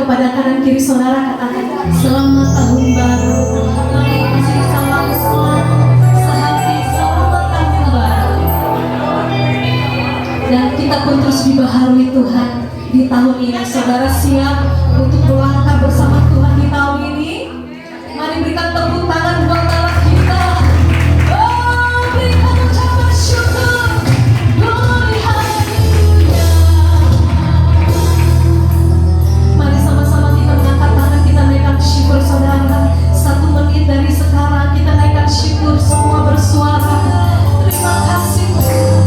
kepada kanan kiri saudara, katakan selamat tahun baru. Mari kasih salam sehati, selamat tahun baru. Dan kita pun terus dibaharui Tuhan di tahun ini. Saudara siap untuk melangkah bersama Tuhan di tahun ini? Mari berikan tepuk tangan buat Allah kita. Oh, berikan ucapan syukur. Glory, haleluya. Mari sama-sama kita mengangkat tangan, kita naikkan syukur saudara. 1 menit dari sekarang kita naikkan syukur semua bersuara. Terima kasih Tuhan.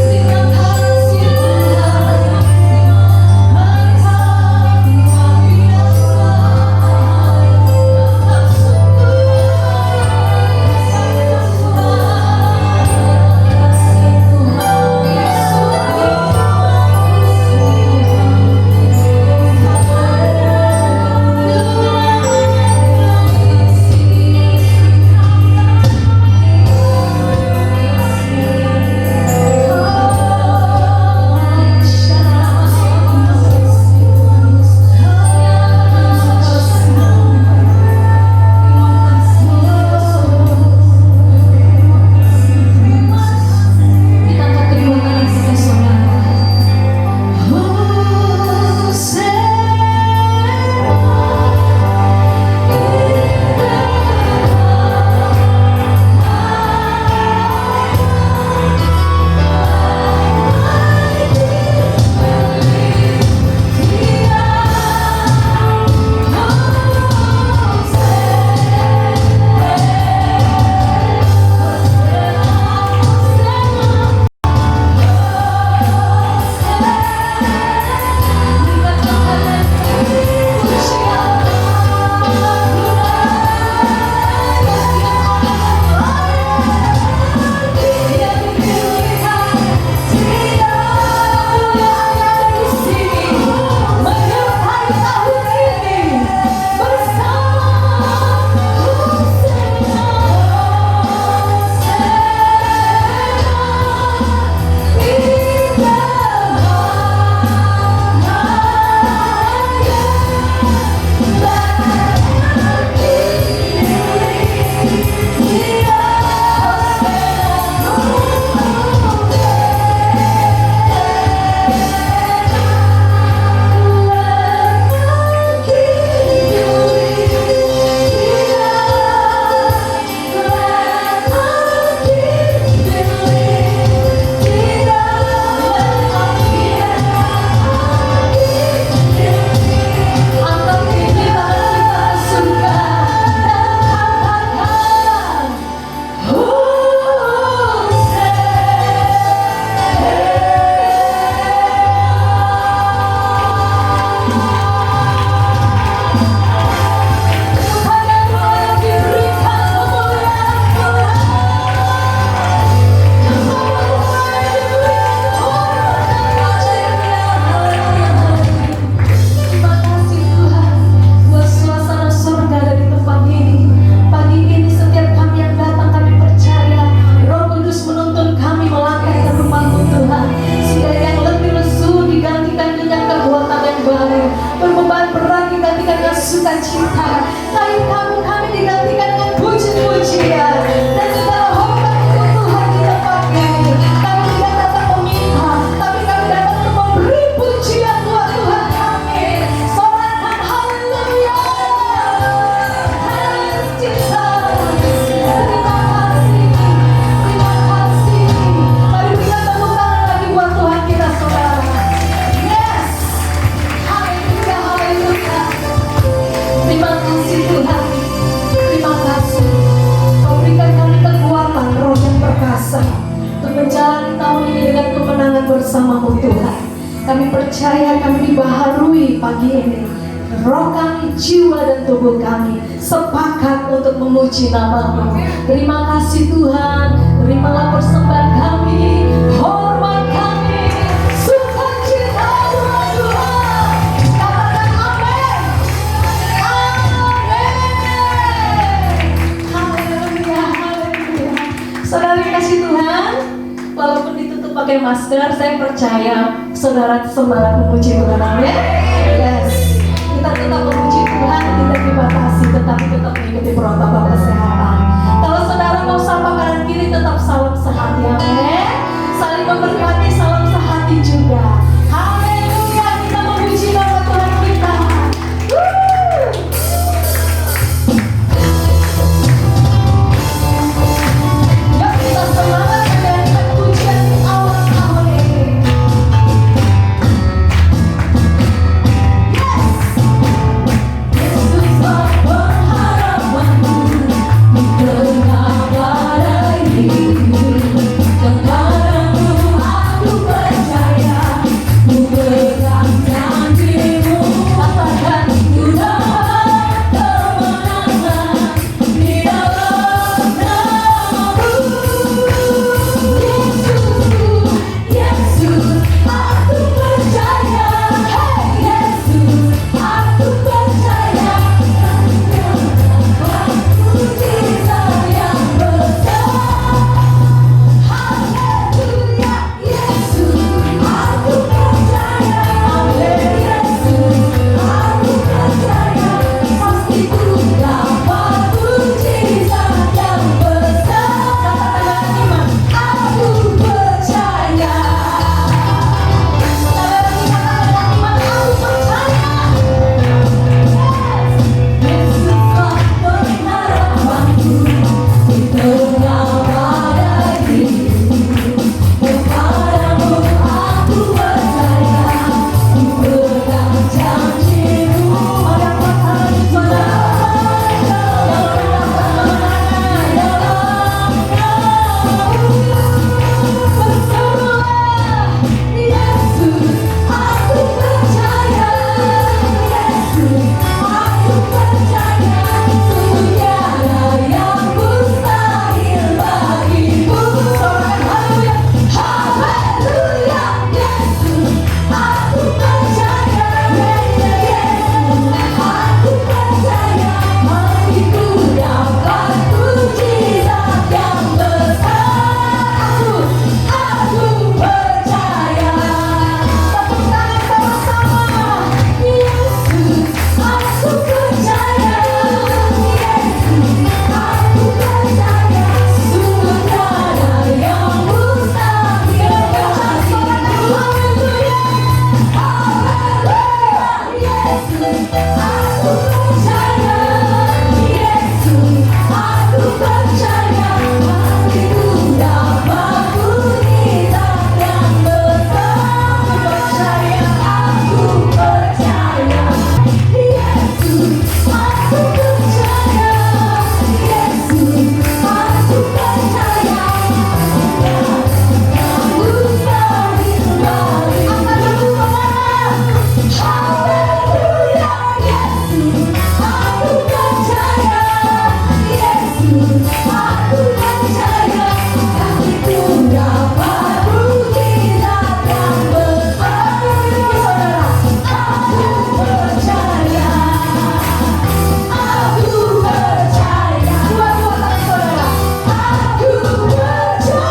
Terima kasih Tuhan. Mari kami bersama-Mu Tuhan. Kami percaya kami dibaharui pagi ini. Roh kami, jiwa dan tubuh kami sepakat untuk memuji nama-Mu. Terima kasih Tuhan. Terimalah persembahan kami, hormat kami, sukacita Tuhan. Katakan amin. Amin. Haleluya, haleluya. Saudara kasih Tuhan, walaupun ditutup pakai masker, saya percaya saudara semangat memuji Tuhan. Amin. Yes. kita tetap memuji Tuhan, tidak dibatasi, tetapi tetap mengikuti protokol kesehatan. Kalau saudara mau sapa kanan kiri, tetap salam sehati, amin. Saling memberkati, salam sehati juga. Haleluya, kita memuji nama Tuhan kita. Yuk kita semangat menyanyikan pujian di awal-awal ini. Yesuslah pengharapanku, di tengah badai hidup. Kepadamu aku percaya, ku pegang janjimu. Katakan ku dapat kemenangan di dalam namamu. Yesus, aku percaya. Hey Yesus, aku percaya. Mujizat yang besar. Haleluya, Yesus, aku percaya. Yesus, aku percaya. Pasti ku dapat mujizat yang besar. Katakan iman, aku percaya. Katakan iman, aku percaya. Yesuslah pengharapanku, di tengah badai hidup. Kepadamu aku percaya, ku pegang janjimu. Mari angkat tangan saudara, yang mendapat kemenangan dalam namamu. Berserulah, Yesus, aku percaya. Yesus, aku percaya. Sungguh tiada yang mustahil bagimu. Sorakan haleluya. Haleluya, Yesus, aku percaya. Yesus, aku percaya. Mari ku dapat mujizat yang besar. Aku percaya. Tepuk tangan sama-sama. Yesus, aku percaya. Yesus, aku percaya. Sungguh tiada yang mustahil bagimu. Haleluya. Haleluya. Yesus, aku percaya. Yesus, aku percaya. Mari ku dapat mujizat yang besar. Percaya, aku percaya. Yesus, aku percaya. Yesus, aku percaya. Mustahil bagimu. Haleluya, Yesus, aku percaya. Yesus, aku percaya. Kami ku dapat mujizat yang besar. Saudara, aku percaya. Aku percaya. Dua-dua kali saudara. Aku percaya.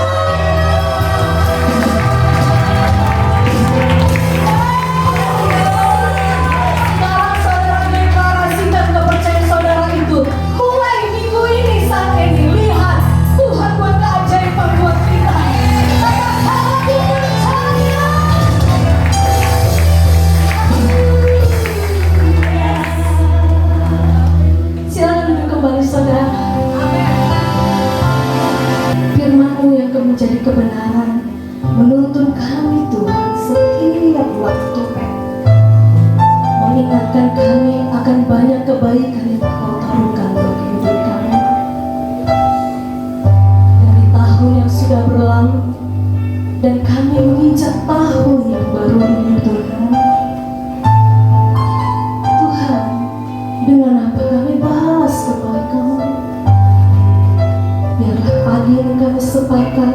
Sekarang saudara deklarasikan kepercayaan saudara itu. Mulai minggu ini, saat ini, lihat Tuhan buat keajaiban buat kita. Katakan aku percaya. Silakan duduk kembali saudara. Firman-Mu yang menjadi kebenaran menuntun kami Tuhan setiap waktu, mengingatkan kami akan banyak kebaikan yang Kau taruhkan bagi hidup kami. Dari tahun yang sudah berlalu dan kami menginjak tahun yang baru ini Tuhan. Tuhan, dengan apa kami balas kebaikan-Mu? Biarlah pagi ini kami sepakat,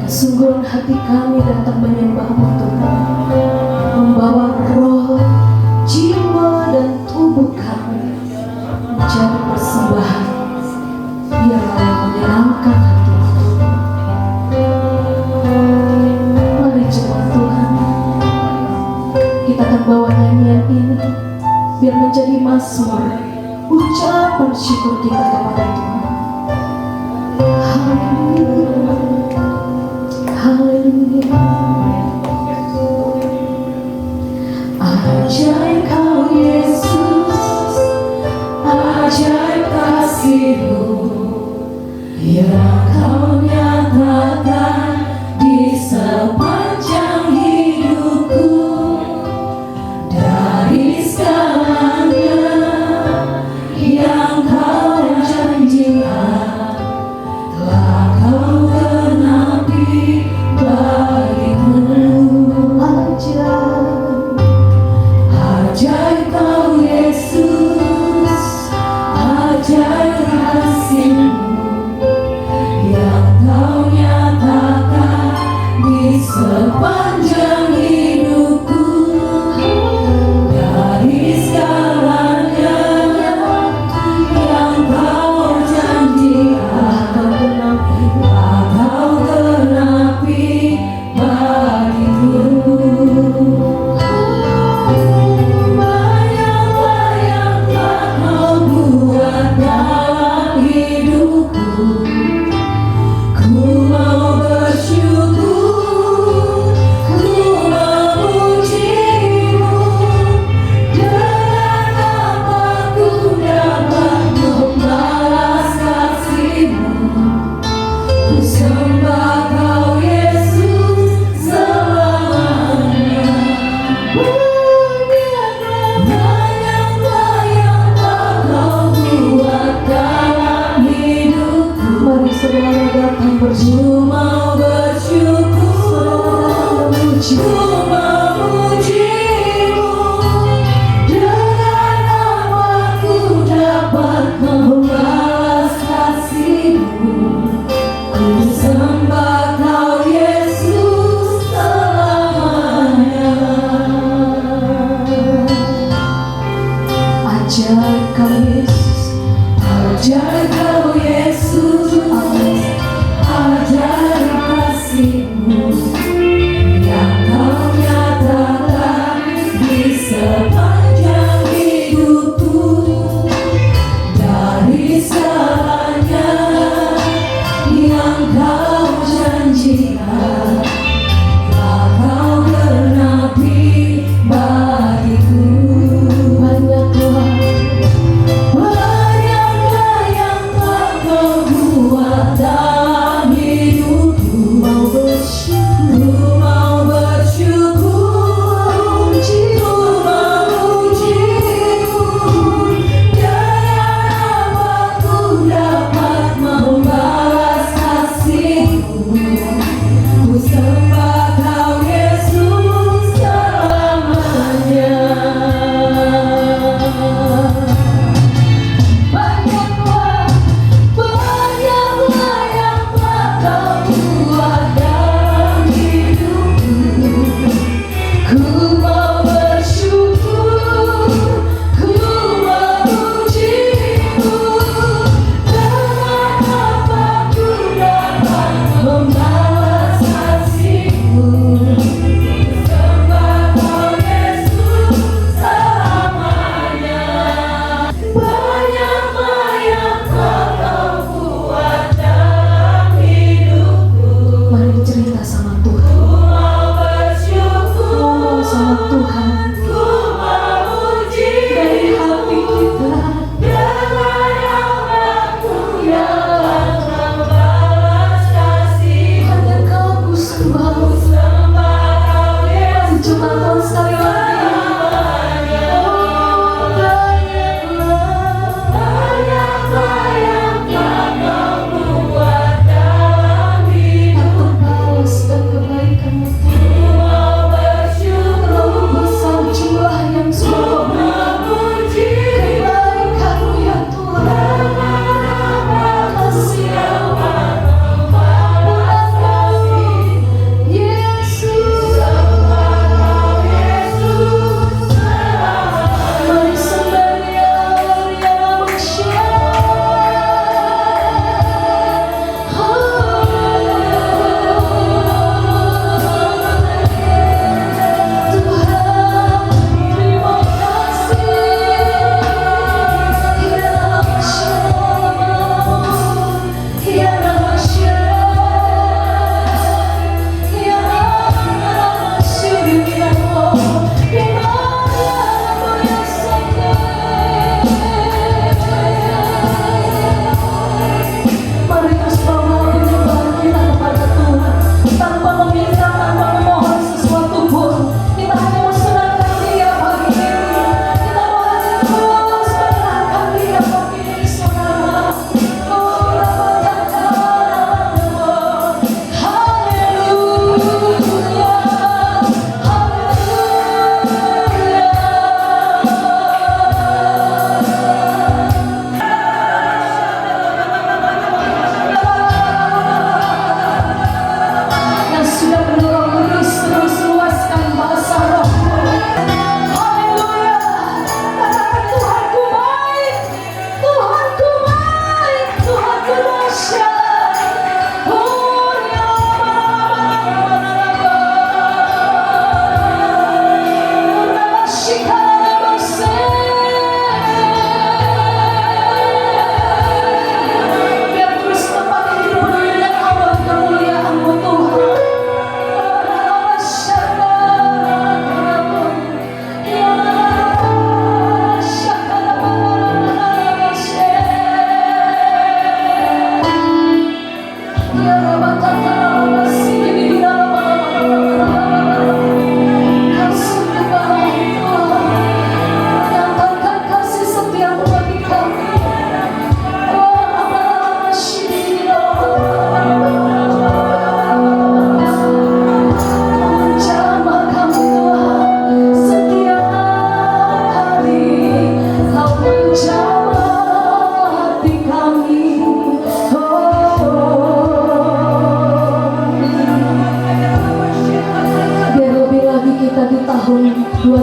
kesungguhan hati kami datang menyembah-Mu Tuhan, membawa roh, jiwa dan tubuh kami menjadi persembahan. Biarlah yang menyenangkan hati-Mu. Mari jemaat Tuhan, kita akan bawa nyanyian ini biar menjadi mazmur ucapan syukur kita kepada Tuhan. Haleluya, haleluya. Ajaib Kau Yesus, ajaib kasih-Mu yang Kau nyatakan di sepanjang hidupku. Dari segalanya yang Kau janjikan telah Kau genapi bagiku. Ajaib Kau Yesus, ajaib kasih-Mu yang Kau nyatakan di sepanjang hidupku. Dari segalanya yang Kau janjikan telah Kau genapi bagiku.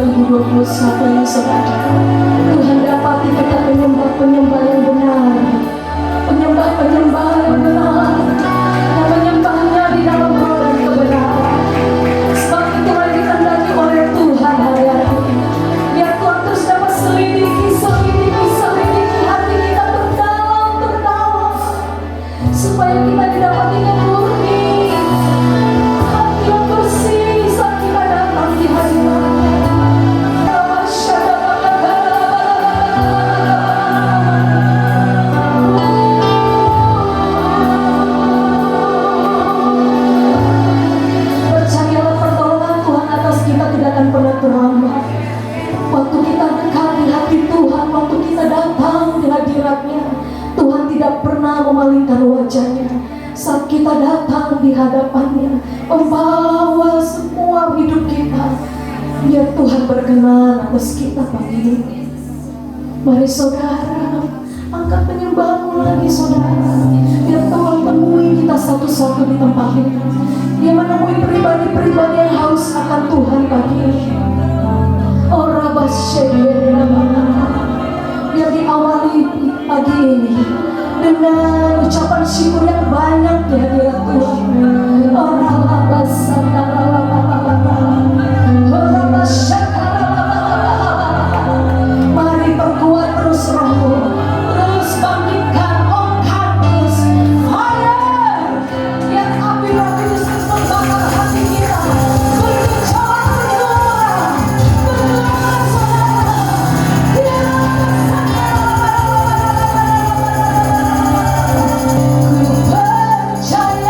2021 ini saudara, Tuhan dapati kita penyembah-penyembah yang benar, penyembah-penyembah yang benar, yang menyembahnya di dalam roh dan kebenaran. Sebab itu yang dikehendaki oleh Tuhan hari ini. Biar Tuhan terus dapat selidiki hati kita terdalam, supaya kita didapatinya murni, hati yang bersih saat kita datang di hadirat. Percayalah pertolongan Tuhan atas kita tidak akan pernah terlambat. Waktu kita dekat di hati Tuhan, waktu kita datang di hadiratnya, Tuhan tidak pernah memalingkan wajahnya. Saat kita datang di hadapannya, membawa semua hidup kita, biar Tuhan berkenan atas kita pagi ini. Mari saudara, angkat penyembahanmu lagi saudara, biar Tuhan temui kita satu-satu di tempat ini. Dia menemui pribadi-pribadi yang haus akan Tuhan pagi ini. Oh Rabas Syedina, biar diawali pagi ini dengan ucapan syukur yang banyak di hadirat Tuhan. Oh Rabas mari perkuat terus rohmu, terus bangkitkan ongkar terus fire, biar api roh Kudus terus membakar hati kita. Percaya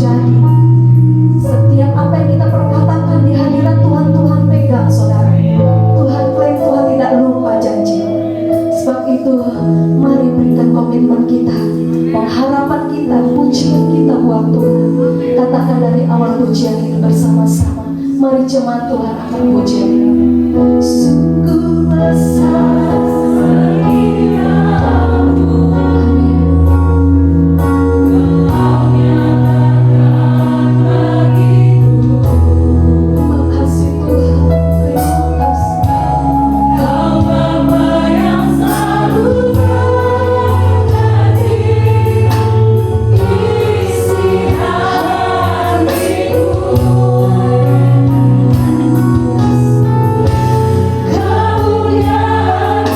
terjadi. Setiap apa yang kita perkatakan di hadirat Tuhan, Tuhan pegang saudara. Tuhan klaim, Tuhan tidak lupa janji. Sebab itu mari berikan komitmen kita, pengharapan kita, pujian kita buat Tuhan. Katakan dari awal pujian ini bersama-sama. Mari jemaat Tuhan akan pujian ini. Sungguh besar setiamu. Kemuliaan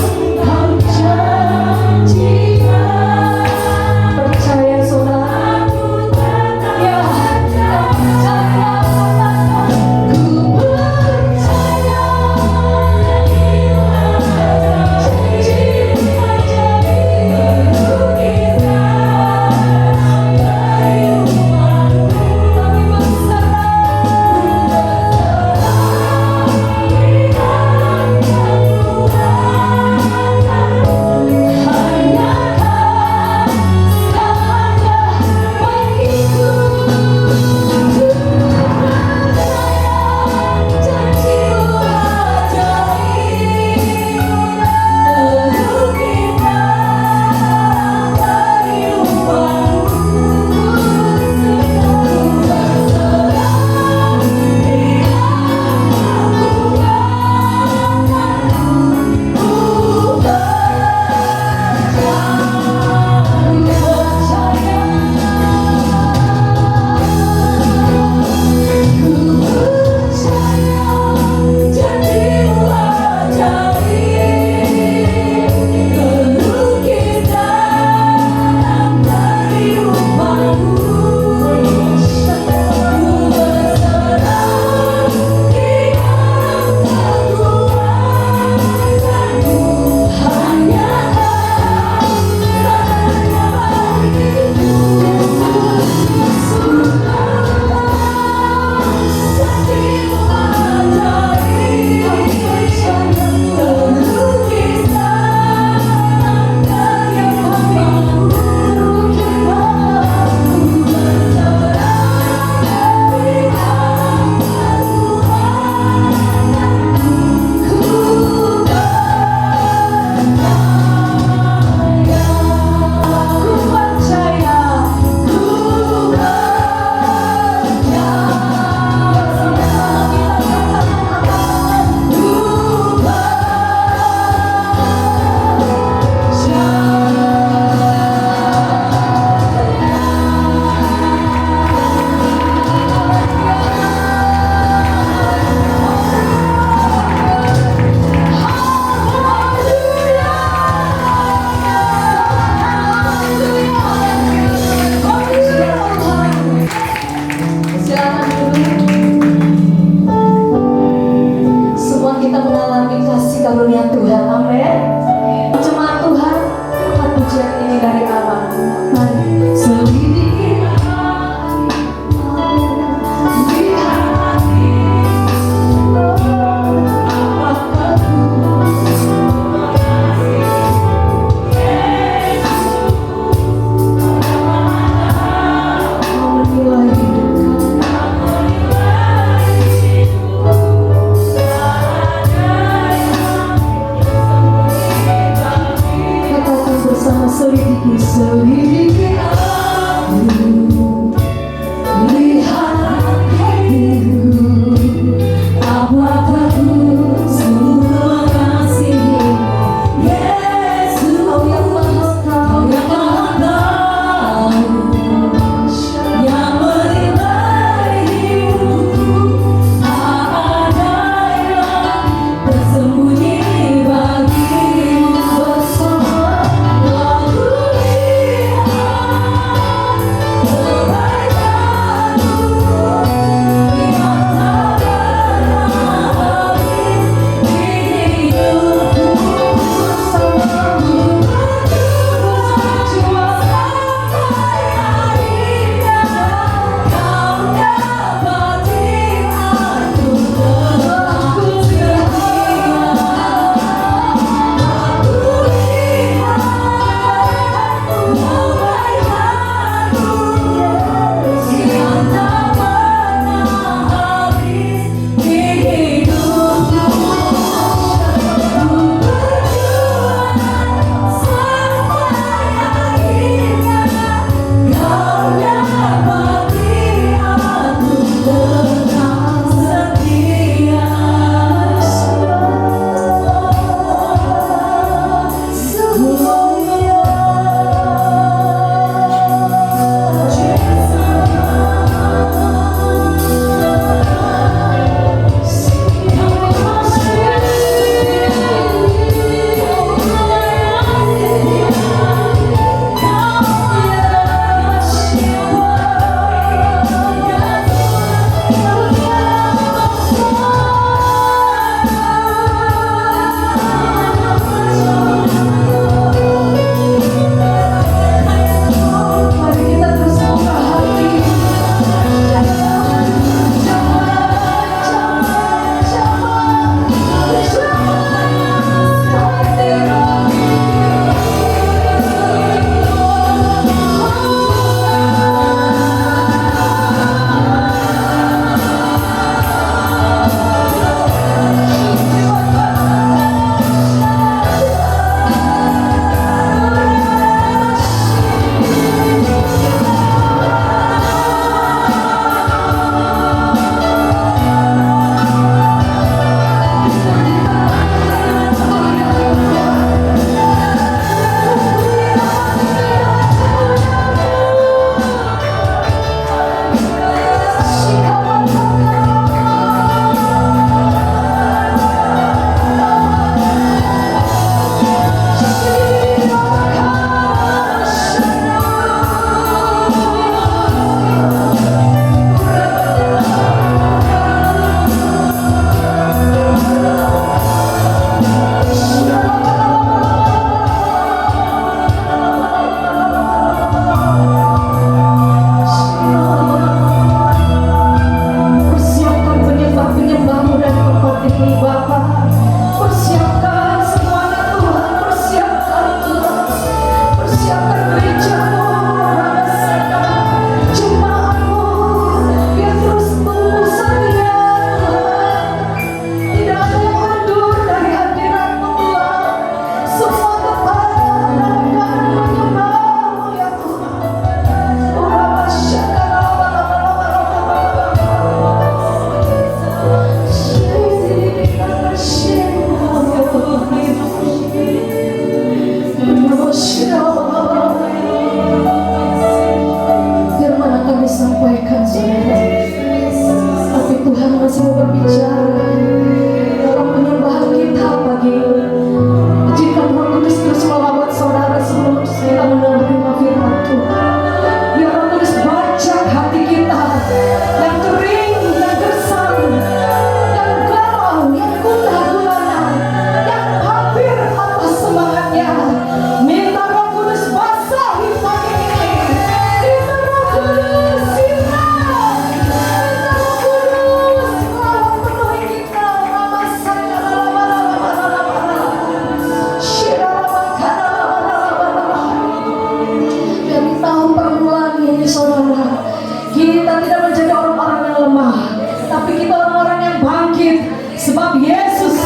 Kita tidak menjadi orang-orang yang lemah, tapi kita orang-orang yang bangkit. Sebab Yesus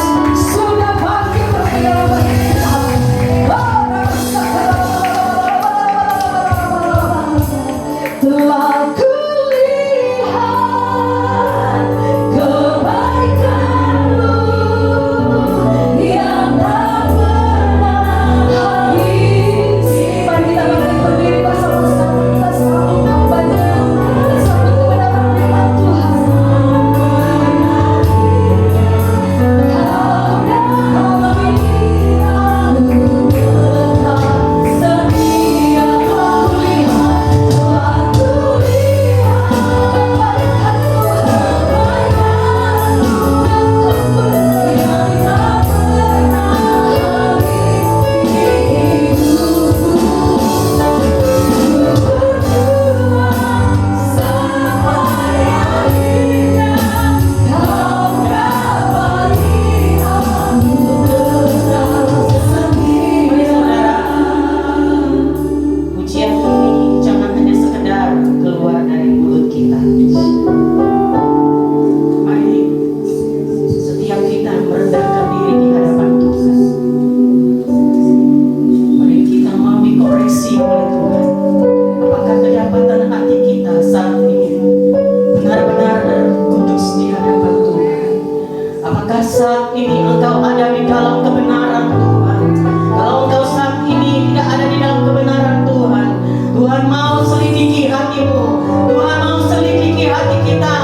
sudah bangkit bersama kita. Telah kulihat kebaikan-Mu yang tak pernah habis. Mari kita berdiri bersama-sama, kita selalu membaca satu kebenaran firman Tuhan. Saat ini engkau ada di dalam kebenaran Tuhan. Kalau engkau saat ini tidak ada di dalam kebenaran Tuhan, Tuhan mau selidiki hatimu, Tuhan mau selidiki hati kita,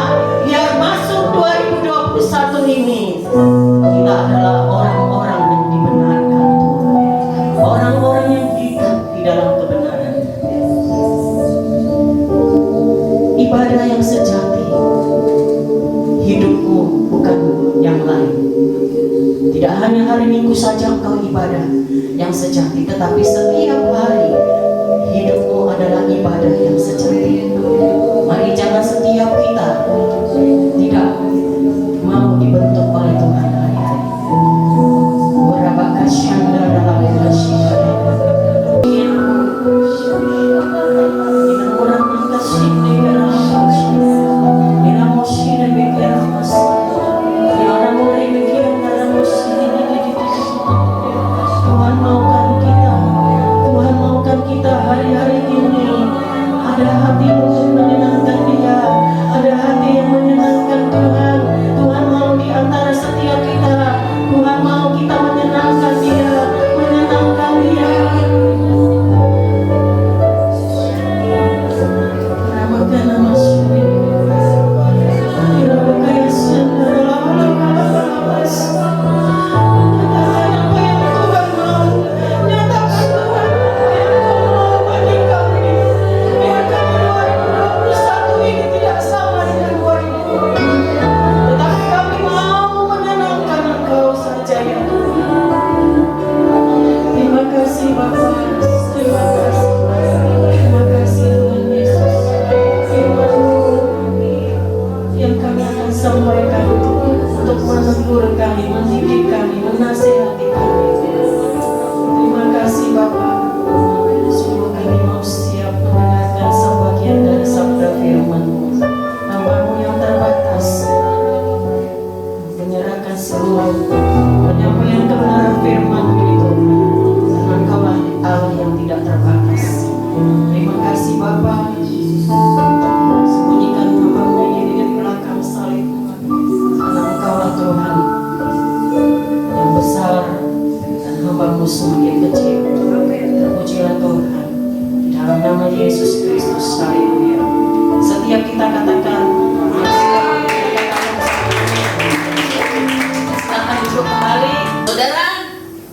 biar masuk 2021 ini kita adalah orang-orang yang dibenarkan Tuhan, orang-orang yang hidup di dalam kebenaran. Ibadah yang sejati, hidupmu bukan yang lain. Tidak hanya hari Minggu saja engkau ibadah yang sejati, tetapi setiap hari hidupmu adalah ibadah yang sejati. Mari jangan setiap kita tidak mau dibentuk oleh Tuhan hari-hari. Warabakasyanda dalam kasih. Hari-hari ini ada hati yang menyenangkan Dia, ada hati yang menyenangkan Tuhan. Tuhan mau di antara setiap kita, Tuhan mau kita menyenangkan Dia, menyenangkan Dia. Ramakan nama Syuri, Irabakaya Sendara. Sampaikan untuk menegur kami, mendidik kami, menasihati kami. Terima kasih Bapa. Sungguh kami mau siap mendengarkan sebagian dari sabda firman-Mu. Hamba-Mu yang terbatas menyerahkan seluruh penyampaian kebenaran firman-Mu itu, karena Engkaulah Allah yang tidak terbatas. Terima kasih Bapa. Sembunyikan hamba-Mu ini di belakang salib, karena Engkaulah Tuhan yang besar dan hamba-Mu semakin kecil. Terpujilah Tuhan di dalam nama Yesus Kristus. Haleluya. Setiap kita katakan, silakan duduk kembali. Saudara,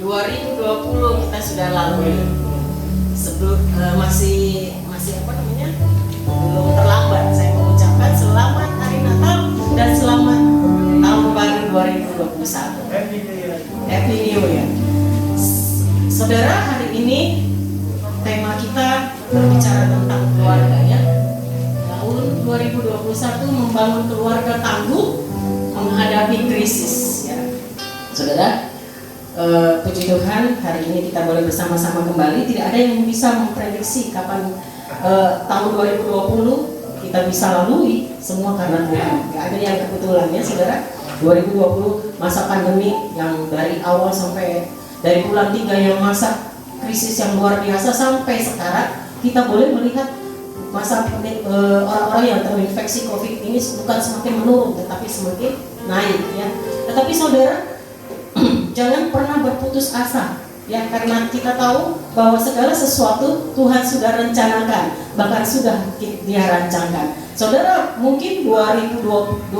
2020 kita sudah lalui. Sebelum masih apa namanya? Belum terlambat saya mengucapkan selamat Hari Natal dan selamat Tahun Baru 2021. Happy New Year. Saudara, hari ini tema kita berbicara tentang keluarga ya. Tahun 2021 membangun keluarga tangguh menghadapi krisis ya. Saudara, puji Tuhan, hari ini kita boleh bersama-sama kembali. Tidak ada yang bisa memprediksi kapan tahun 2020 kita bisa lalui semua karena Tuhan. Gak ada yang kebetulan ya saudara. 2020 masa pandemi yang dari awal sampai dari bulan 3 yang masa krisis yang luar biasa sampai sekarang, kita boleh melihat masa orang-orang yang terinfeksi COVID ini bukan semakin menurun tetapi semakin naik ya. Tetapi saudara jangan pernah berputus asa ya, karena kita tahu bahwa segala sesuatu Tuhan sudah rencanakan, bahkan sudah Dia rancangkan. Saudara mungkin 2019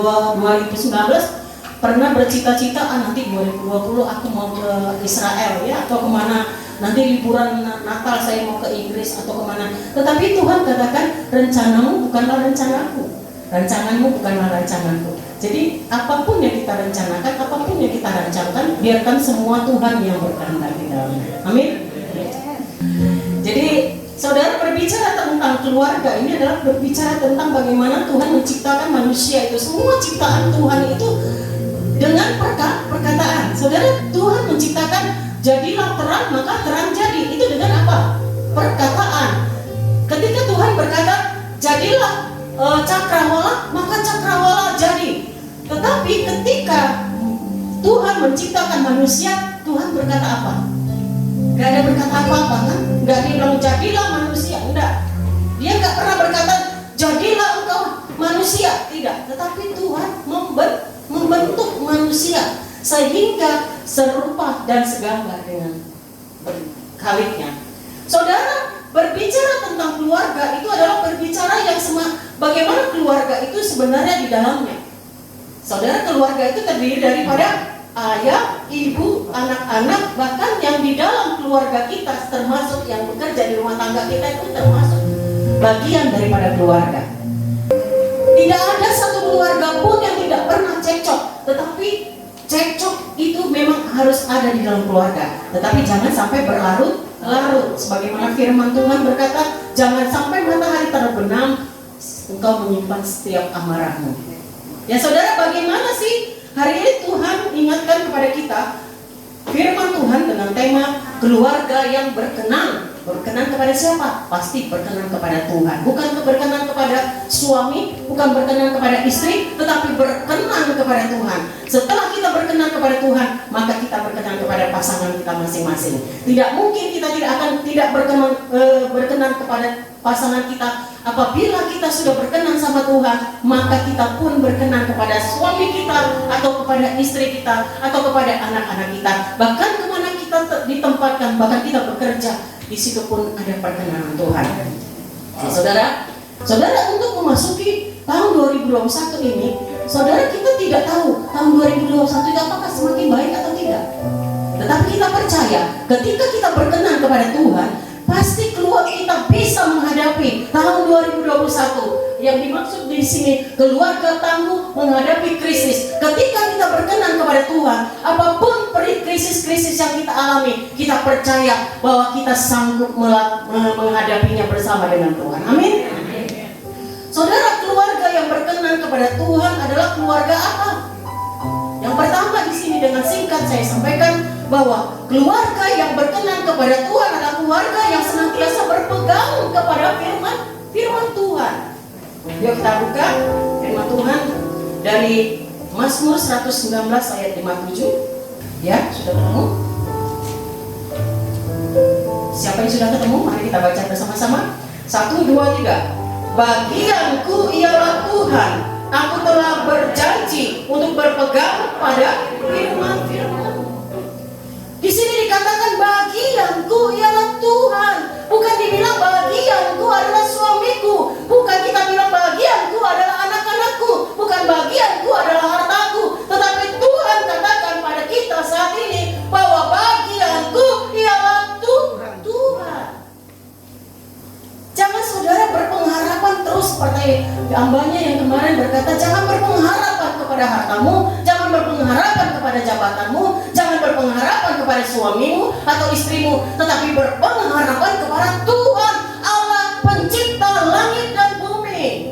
pernah bercita-cita nanti 2020 aku mau ke Israel ya, atau kemana, nanti liburan Natal saya mau ke Inggris atau kemana. Tetapi Tuhan katakan rencanamu bukanlah rencanaku, rancanganmu bukanlah rancanganku. Jadi apapun yang kita rencanakan, apapun yang kita rancangkan, biarkan semua Tuhan yang berkehendak di dalamnya. Amin. Jadi saudara, berbicara tentang keluarga ini adalah berbicara tentang bagaimana Tuhan menciptakan manusia itu. Semua ciptaan Tuhan itu dengan perkataan. Saudara, Tuhan menciptakan jadilah terang, maka terang jadi. Itu dengan apa? Perkataan. Ketika Tuhan berkata jadilah cakrawala, maka cakrawala jadi. Tetapi ketika Tuhan menciptakan manusia, Tuhan berkata apa? Gak ada berkata apa-apa kan? Gak dibilang jadilah manusia, enggak. Dia gak pernah berkata jadilah engkau manusia, tidak. Tetapi Tuhan membentuk manusia sehingga serupa dan segambar dengan khalifnya. Saudara, berbicara tentang keluarga itu adalah berbicara yang bagaimana keluarga itu sebenarnya di dalamnya. Saudara, keluarga itu terdiri daripada ayah, ibu, anak-anak, bahkan yang di dalam keluarga kita, termasuk yang bekerja di rumah tangga kita itu termasuk bagian daripada keluarga. Tidak ada satu keluarga pun yang tidak pernah cekcok, tetapi cekcok itu memang harus ada di dalam keluarga. Tetapi jangan sampai berlarut-larut, sebagaimana firman Tuhan berkata, jangan sampai matahari terbenam, engkau menyimpan setiap amarahmu. Ya saudara, bagaimana sih hari ini Tuhan ingatkan kepada kita firman Tuhan dengan tema keluarga yang berkenan. Berkenan kepada siapa? Pasti berkenan kepada Tuhan. Bukan berkenan kepada suami, bukan berkenan kepada istri, tetapi berkenan kepada Tuhan. Setelah kita berkenan kepada Tuhan, maka kita berkenan kepada pasangan kita masing-masing. Tidak mungkin kita tidak berkenan kepada pasangan kita. Apabila kita sudah berkenan sama Tuhan, maka kita pun berkenan kepada suami kita, atau kepada istri kita, atau kepada anak-anak kita. Bahkan kemana kita ditempatkan, bahkan kita bekerja, di situ pun ada perkenanan Tuhan. Saudara, untuk memasuki tahun 2021 ini, saudara, kita tidak tahu tahun 2021 itu apakah semakin baik atau tidak. Tetapi kita percaya, ketika kita berkenan kepada Tuhan, pasti keluar kita bisa menghadapi tahun 2021. Yang dimaksud di sini keluarga tangguh menghadapi krisis. Ketika kita berkenan kepada Tuhan, apapun krisis-krisis yang kita alami, kita percaya bahwa kita sanggup menghadapinya bersama dengan Tuhan. Amin. Saudara, keluarga yang berkenan kepada Tuhan adalah keluarga apa? Yang pertama di sini dengan singkat saya sampaikan bahwa keluarga yang berkenan kepada Tuhan adalah keluarga yang senantiasa berpegang kepada firman Tuhan. Yuk kita buka firman Tuhan dari Mazmur 119 ayat 57. Ya, sudah ketemu? Siapa yang sudah ketemu? Mari kita baca bersama-sama. 1, 2, 3. Bagianku ialah Tuhan, aku telah berjanji untuk berpegang pada firman-Firman-Mu. Di sini dikatakan bagianku ialah Tuhan, bukan dibilang bagianku adalah suamiku, bukan kita bilang bagianku adalah anak-anakku, bukan bagianku adalah hartaku, tetapi Tuhan katakan pada kita saat ini bahwa bagianku ialah Tuhan. Jangan saudara berpengharapan terus seperti hambanya yang kemarin berkata, jangan berpengharapan kepada hartamu, jangan berpengharapan kepada jabatanmu, jangan berpengharapan kepada suamimu atau istrimu, tetapi berpengharapan kepada Tuhan Allah pencipta langit dan bumi.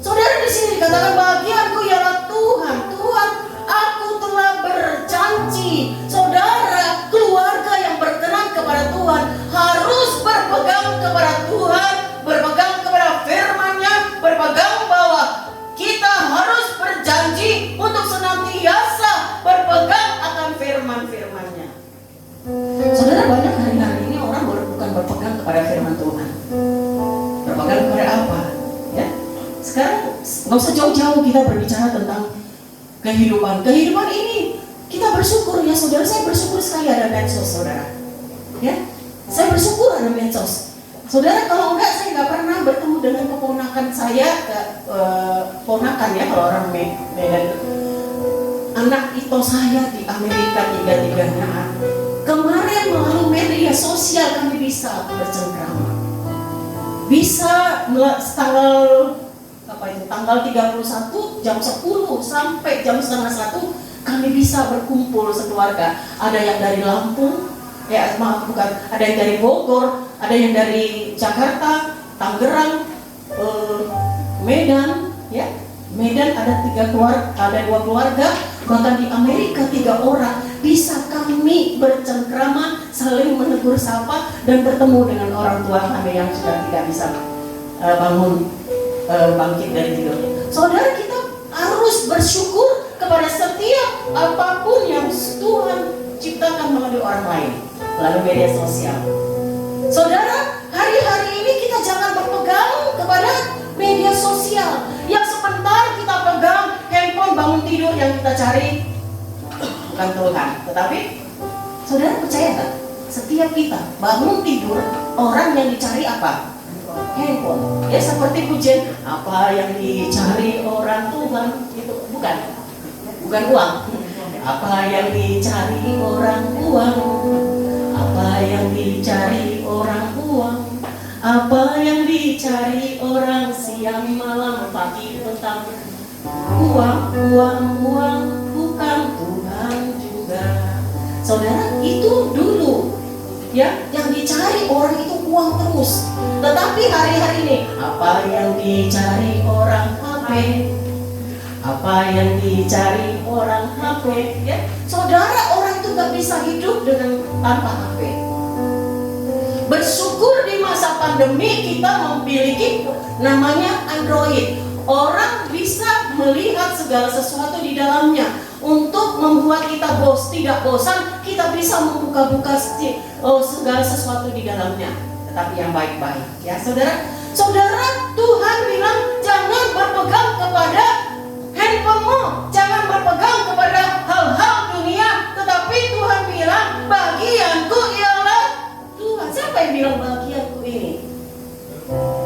Saudara, di sini dikatakan bagianku ialah Tuhan. Tuhan, aku telah berjanji. Saudara, keluarga yang berkenan kepada Tuhan harus berpegang kepada Tuhan, berpegang kepada firman-Nya, sekarang nggak usah jauh-jauh kita berbicara tentang kehidupan ini. Kita bersyukur ya saudara, saya bersyukur sekali ada medsos saudara. Ya, saya bersyukur ada medsos. Saudara, kalau enggak saya nggak pernah bertemu dengan keponakan saya, ponakan ya kalau orang Medan. Anak itu saya di Amerika tiga-tiganya. Kemarin melalui media sosial kami bisa bercengkrama. Bisa tanggal 31 jam 10 sampai jam setengah 1 kami bisa berkumpul sekeluarga. Ada yang dari Lampung, ada yang dari Bogor, ada yang dari Jakarta, Tangerang, Medan, ya. Medan ada 2 keluarga, bahkan di Amerika 3 orang. Bisa kami bercengkrama, saling menegur sapa dan bertemu dengan orang tua kami yang sudah tidak bisa bangkit dari tidur. Saudara, kita harus bersyukur kepada setiap apapun yang Tuhan ciptakan melalui orang lain, melalui media sosial. Saudara, hari-hari ini kita jangan berpegang kepada media sosial yang sebentar kita pegang handphone bangun tidur yang kita cari bukan Tuhan, tetapi saudara percaya nggak? Setiap kita bangun tidur, orang yang dicari apa? Handphone. Ya seperti pujian, apa yang dicari orang Tuhan itu bukan uang. Apa yang dicari orang uang? Apa yang dicari orang uang? Apa yang dicari orang siang malam pagi petang? Uang bukan Tuhan juga. Saudara, itu dulu ya yang dicari orang itu uang terus. Tetapi hari-hari ini apa yang dicari orang HP? Apa yang dicari orang HP? Ya, saudara, orang itu gak bisa hidup dengan tanpa HP. Bersyukur di masa pandemi kita memiliki namanya Android. Orang bisa melihat segala sesuatu di dalamnya. Untuk membuat kita tidak bosan, kita bisa membuka-buka segala sesuatu di dalamnya. Tetapi yang baik-baik, ya saudara. Saudara, Tuhan bilang jangan berpegang kepada handphonemu, jangan berpegang kepada hal-hal dunia. Tetapi Tuhan bilang bagianku ialah Tuhan. Siapa yang bilang bagianku ini?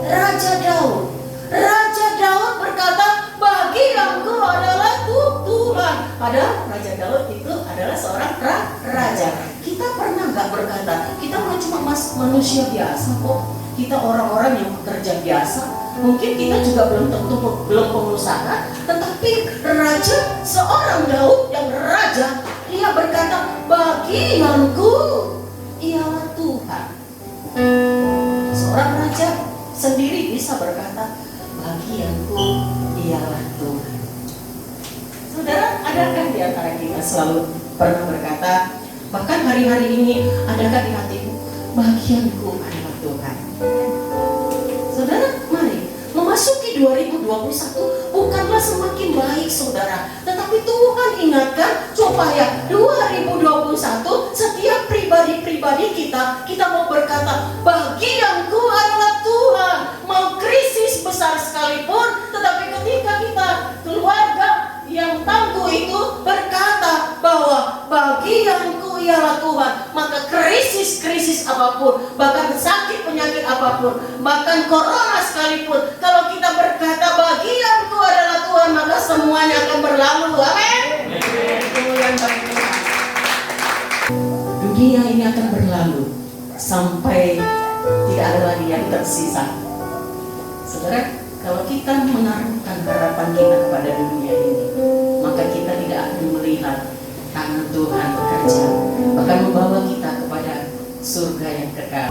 Raja Daud. Raja Daud berkata bagianku adalah Tuhan. Padahal Raja Daud itu adalah seorang raja. Kita pernah gak berkata, kita cuma manusia biasa kok. Kita orang-orang yang bekerja biasa. Mungkin kita juga belum pengusaha. Tetapi raja, seorang Daud yang raja, dia berkata bagianku ialah Tuhan. Seorang raja sendiri bisa berkata bagianku ialah Tuhan. Saudara, adakah di antara kita selalu pernah berkata, bahkan hari-hari ini, adakah di hatimu bagianku adalah Tuhan? Saudara, mari memasuki 2021 bukanlah semakin baik saudara, tetapi Tuhan ingatkan supaya 2021 setiap pribadi kita mau berkata bagianku adalah Tuhan. Mau krisis besar sekalipun, tetapi ketika kita keluarga yang tangguh itu berkata bahwa bagianku ialah Tuhan, maka krisis apapun, bahkan sakit penyakit apapun, bahkan corona sekalipun, kalau kita berkata bagianku adalah Tuhan, maka semuanya akan berlalu. Amin. Dunia ini akan berlalu sampai tidak ada lagi yang tersisa. Saudara, kalau kita menaruhkan harapan kita kepada dunia ini, maka kita tidak akan melihat tangan Tuhan bekerja, bahkan membawa kita kepada surga yang kekal.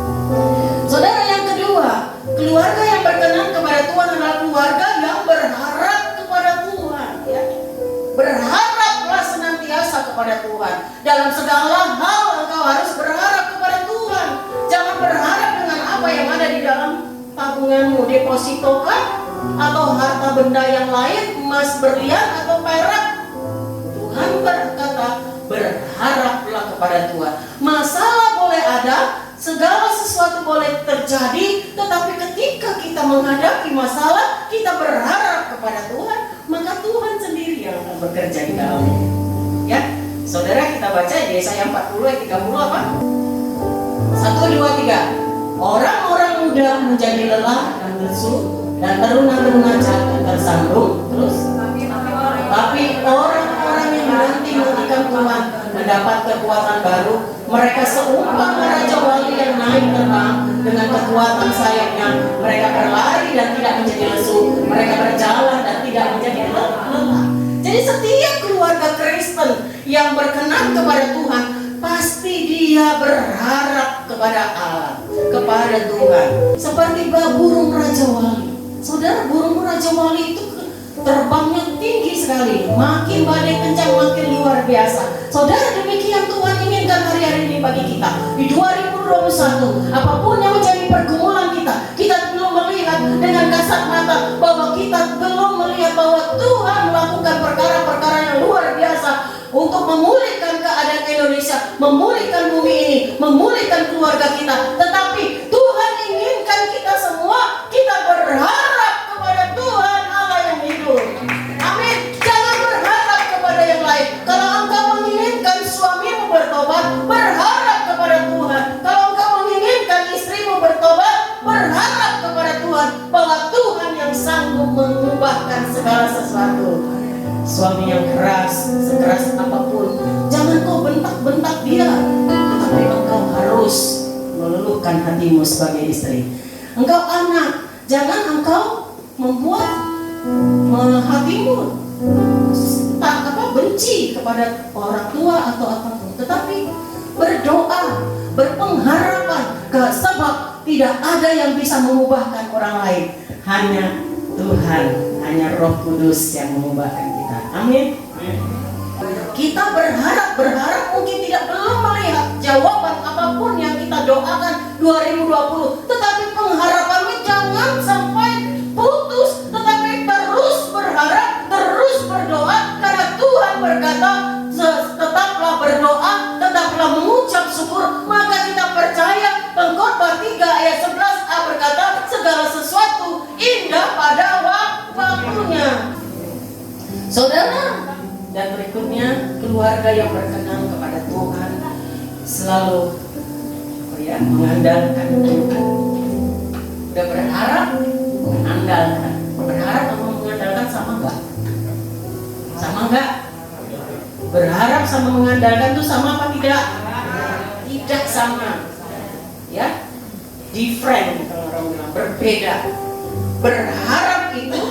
Saudara, yang kedua, keluarga yang berkenan kepada Tuhan adalah keluarga yang berharap kepada Tuhan. Ya. Berharaplah senantiasa kepada Tuhan. Dalam segala hal engkau harus berharap kepada Tuhan. Jangan berharap dengan apa yang ada di dalam tabunganmu, deposito kah? Atau harta benda yang lain, emas, berlian, atau perak. Tuhan berkata, berharaplah kepada Tuhan. Masalah boleh ada, segala sesuatu boleh terjadi, tetapi ketika kita menghadapi masalah, kita berharap kepada Tuhan, maka Tuhan sendiri yang akan bekerja di dalamnya. Ya, saudara, kita baca Yesaya 40 ayat 30 apa? 1, 2, 3. Orang-orang muda menjadi lelah dan lesu, dan teruna-teruna jatuh tersandung. Terus, tapi orang-orang yang menanti-nantikan Tuhan mendapat kekuatan baru. Mereka seumpama raja wali yang naik terbang dengan kekuatan sayapnya. Mereka berlari dan tidak menjadi lesu. Mereka berjalan dan tidak menjadi lelah. Jadi setiap keluarga Kristen yang berkenan kepada Tuhan, pasti dia berharap kepada Allah, kepada Tuhan. Seperti burung raja wali. Saudara, burung raja wali itu terbangnya tinggi sekali, makin badai kencang makin luar biasa. Saudara, demikian Tuhan inginkan hari-hari ini bagi kita di 2021. Apapun yang menjadi pergumulan kita, kita belum melihat dengan kasat mata bahwa kita belum melihat bahwa Tuhan melakukan perkara-perkara yang luar biasa untuk memulihkan keadaan Indonesia, memulihkan bumi ini, memulihkan keluarga kita. Tetapi Tuhan inginkan kita semua, kita berharap kepada Tuhan Allah yang hidup. Amin. Jangan berharap kepada yang lain. Kalau engkau menginginkan suamimu bertobat, berharap kepada Tuhan. Kalau engkau menginginkan istrimu bertobat, berharap kepada Tuhan bahwa Tuhan yang sanggup mengubahkan segala sesuatu. Suami yang keras, sekeras apapun, jangan kau bentak-bentak dia, tetapi engkau harus meluluhkan hatimu sebagai istri. Engkau anak, jangan engkau membuat hatimu benci kepada orang tua atau apapun, tetapi berdoa, berpengharapan, sebab tidak ada yang bisa mengubahkan orang lain, hanya Tuhan, hanya Roh Kudus yang mengubahkan kita. Amin. Kita berharap mungkin belum melihat jawaban apapun yang kita doakan 2020, tetapi pengharapannya jangan sampai putus, tetapi terus berharap, terus berdoa, karena Tuhan berkata, tetaplah berdoa, tetaplah mengucap syukur, maka kita percaya. Pengkhotbah 3 ayat 11a berkata, segala sesuatu indah pada waktunya. Saudara, dan berikutnya keluarga yang berkenan kepada Tuhan selalu mengandalkan Tuhan. Udah berharap, mengandalkan. Berharap sama mengandalkan sama enggak? Sama enggak? Berharap sama mengandalkan itu sama apa tidak? Tidak sama. Ya, different kalau orang bilang, berbeda. Berharap itu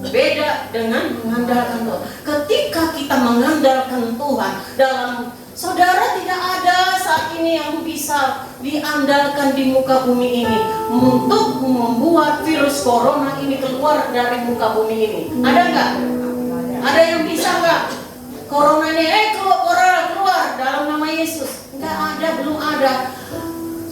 beda dengan mengandalkan Tuhan. Ketika kita mengandalkan Tuhan dalam, saudara, tidak ada saat ini yang bisa diandalkan di muka bumi ini untuk membuat virus corona ini keluar dari muka bumi ini. Ada nggak? Ada yang bisa nggak? Corona ini keluar dalam nama Yesus? Nggak ada, belum ada.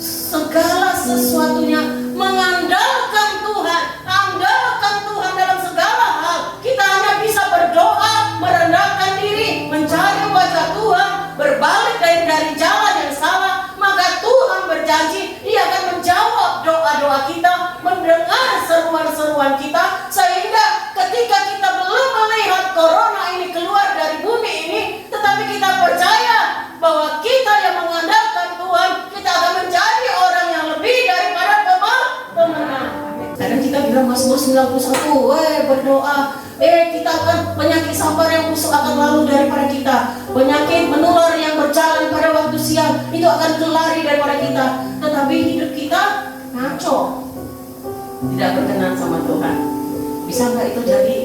Segala sesuatunya mengandalkan Tuhan, andalkan Tuhan dalam segala hal. Kita hanya bisa berdoa, merendahkan diri, mencari wajah Tuhan, berbalik dari jalan yang salah, maka Tuhan berjanji Dia akan menjawab doa-doa kita, mendengar seruan-seruan kita, sehingga ketika kita belum melihat corona ini keluar dari bumi ini, tetapi kita percaya bahwa kita yang mengandalkan Tuhan, kita akan menjadi orang yang lebih daripada pemenang. Kadang kita bilang Mazmur 91, berdoa, kita akan penyakit sabar yang busuk akan lalu daripada kita, penyakit menular yang berjalan pada waktu siang itu akan kelari daripada kita. Tetapi hidup kita ngaco, tidak berkenan sama Tuhan. Bisa nggak itu jadi?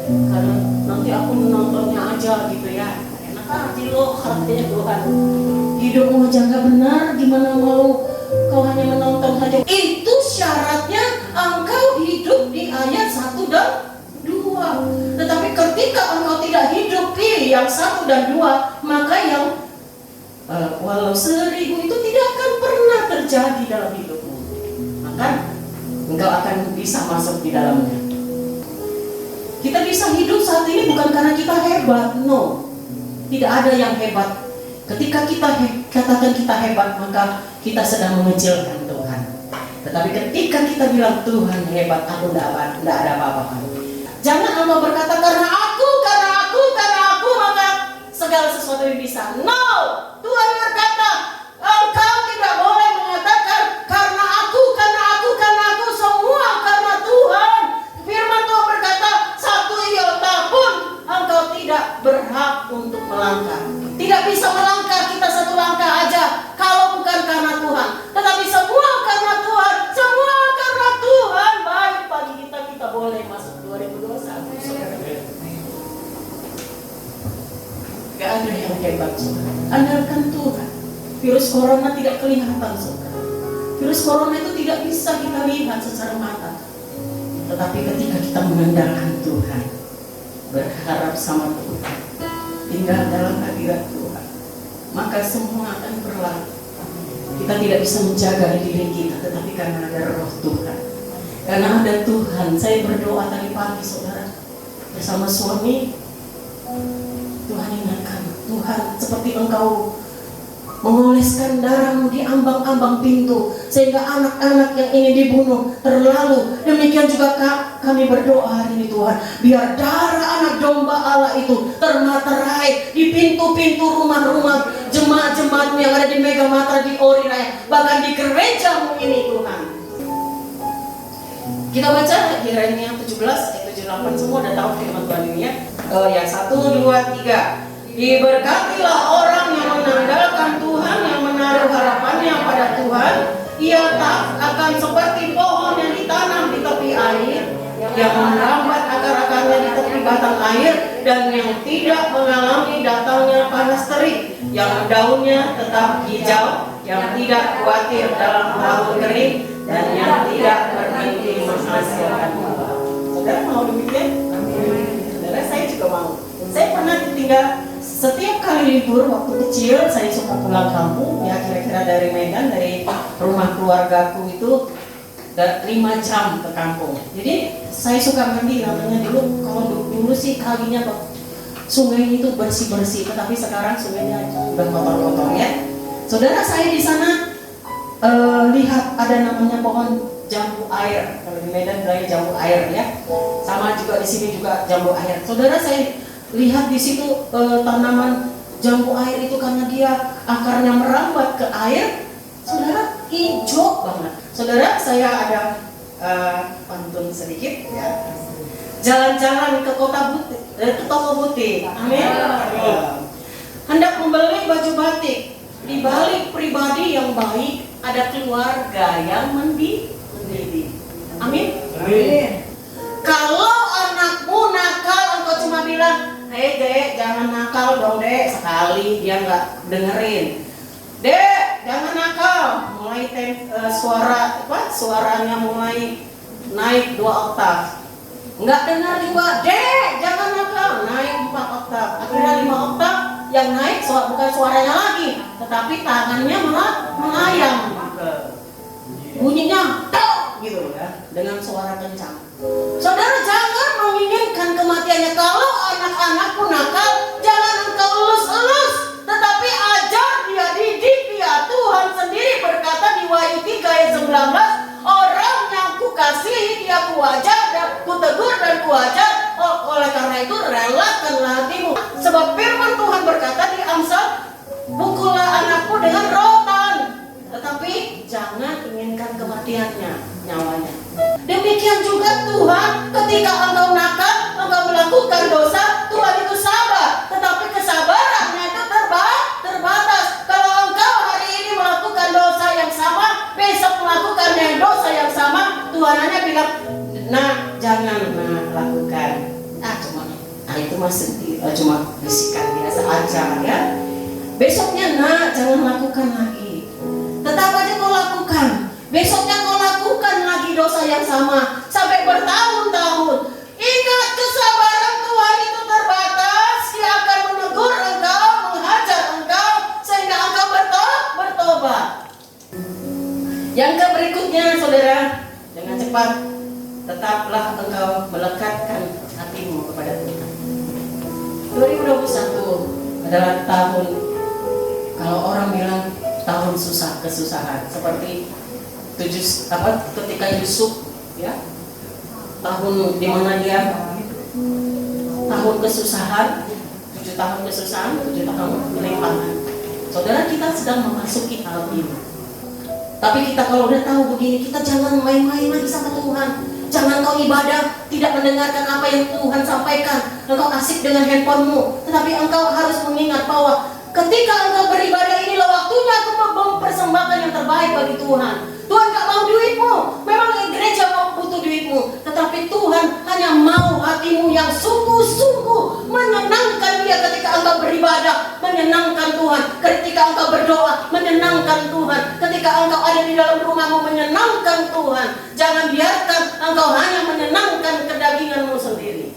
Karena nanti aku menontonnya aja gitu ya. Enak aja loh katanya Tuhan. Hidupmu aja nggak benar, gimana mau kau hanya menonton saja? Itu syaratnya engkau hidup di ayat 1 dan 2. Tetapi ketika engkau tidak hidup di yang 1 dan 2, maka yang walau 1000 itu tidak akan pernah terjadi dalam hidupmu. Maka engkau akan bisa masuk di dalamnya. Kita bisa hidup saat ini bukan karena kita hebat, no. Tidak ada yang hebat. Ketika kita katakan kita hebat, maka kita sedang mengecilkan Tuhan. Tetapi ketika kita bilang Tuhan hebat, aku tidak ada apa-apa. Jangan engkau berkata karena aku, maka segala sesuatu yang bisa. No, Tuhan berkata, engkau tidak boleh mengatakan karena aku, semua karena Tuhan. Firman Tuhan berkata, satu iota pun engkau tidak berhak untuk melangkah. Tidak bisa melangkah kita satu langkah aja kalau bukan karena Tuhan. Tetapi semua karena Tuhan, semua karena Tuhan. Baik bagi kita boleh masuk 2021. Gak ada yang hebat, saudara. Andalkan Tuhan. Virus corona tidak kelihatan, saudara. Virus corona itu tidak bisa kita lihat secara mata. Tetapi ketika kita mengandalkan Tuhan, berharap sama Tuhan, tinggal dalam hadirat Tuhan, maka semua akan berlalu. Kita tidak bisa menjaga diri kita, tetapi karena ada roh Tuhan, karena ada Tuhan. Saya berdoa tadi pagi, saudara, bersama suami. Tuhan ingatkan, Tuhan, seperti engkau mengoleskan darahmu di ambang-ambang pintu sehingga anak-anak yang ingin dibunuh terlalu. Demikian juga kami berdoa hari ini, Tuhan, biar darah anak domba Allah itu termaterai di pintu-pintu rumah-rumah jemaat-jemaatmu yang ada di Mega Matra, di Ori Raya, bahkan di gerejamu ini, Tuhan. Kita baca Yeremia 17 ayat 78, semua udah tahu firman Tuhan ini ya. Ya 1, 2, 3. Diberkatilah orang yang mengandalkan Tuhan, yang menaruh harapannya pada Tuhan. Ia tak akan seperti pohon yang ditanam di tepi air, yang merambat akar-akarnya di tepi batang air, dan yang tidak mengalami datangnya panas terik, yang daunnya tetap hijau, yang tidak khawatir dalam tahun kering, dan yang tidak berhenti menghasilkan buah. Saudara mau demikian? Saudara, saya juga mau. Saya pernah tinggal setiap kali libur waktu kecil, saya suka pulang kampung, ya kira-kira dari Medan, dari rumah keluargaku itu 5 jam ke kampung. Jadi saya suka mandi, namanya dulu, kalau dulu sih kalinya sungai itu bersih-bersih, tetapi sekarang sungainya udah kotor-kotor ya. Saudara, saya di sana lihat ada namanya pohon jambu air. Kalau di Medan bilangnya jambu air ya. Sama juga di sini juga jambu air. Saudara, saya lihat di situ tanaman jambu air itu karena dia akarnya merambat ke air, saudara, hijau banget. Saudara, saya ada pantun sedikit ya. Jalan-jalan ke toko butik, amin. Hendak membeli baju batik, di balik pribadi yang baik ada keluarga yang mendidik, amin. Kalau anakmu nakal, engkau cuma bilang, hei dek, jangan nakal dong dek. Sekali dia nggak dengerin. Dek, jangan nakal. Mulai suaranya mulai naik 2 oktav. Nggak dengar juga. Dek, jangan nakal. Naik 4 oktav. Akhirnya 5 oktav yang naik bukan suaranya lagi, tetapi tangannya malah melayang. Bunyinya tok gitu ya, dengan suara kencang. Saudara, jangan menginginkan kematiannya. Kalau anak-anakmu nakal, jangan engkau elus-elus, tetapi ajar dia, didik dia. Tuhan sendiri berkata di Wahyu 3 ayat 19, orang yang kukasihi dia kuajar dan kutegur dan kuajar. Oleh karena itu relakanlah hatimu. Sebab firman Tuhan berkata di Amsal, pukullah anakmu dengan rotan, tetapi jangan inginkan kematiannya, nyawanya. Demikian juga Tuhan, ketika engkau nakal, engkau melakukan dosa, Tuhan itu sabar, tetapi kesabarannya itu terbatas. Kalau engkau hari ini melakukan dosa yang sama, besok melakukan dosa yang sama, Tuhan hanya bilang, nah jangan lakukan. Itu masih cuma bisikan biasa aja ya. Besoknya jangan lakukan lagi. Tetap aja kau lakukan. Besoknya kau lakukan lagi dosa yang sama sampai bertahun-tahun. Ingat, kesabaran Tuhan itu terbatas. Dia akan menegur engkau, menghajar engkau sehingga engkau bertobat. Yang berikutnya, saudara, dengan cepat tetaplah engkau melekatkan hatimu kepada Tuhan. 2021 adalah tahun, kalau orang bilang tahun susah, kesusahan, seperti ketika Yusuf ya, tahun dimana dia tahun kesusahan, 7 tahun kesusahan, 7 tahun kelimpahan. Saudara, kita sedang memasuki hal ini. Tapi kita kalau udah tahu begini, kita jangan main-main lagi sama Tuhan. Jangan kau ibadah tidak mendengarkan apa yang Tuhan sampaikan. Engkau asik dengan handphonemu, tetapi engkau harus mengingat bahwa ketika engkau beribadah, inilah waktunya aku mempersembahkan yang terbaik bagi Tuhan. Tuhan gak mau duitmu, memang gereja mau butuh duitmu, tetapi Tuhan hanya mau hatimu yang sungguh-sungguh menyenangkan Dia ketika engkau beribadah, menyenangkan Tuhan. Ketika engkau berdoa, menyenangkan Tuhan. Ketika engkau ada di dalam rumahmu, menyenangkan Tuhan. Jangan biarkan engkau hanya menyenangkan kedaginganmu sendiri.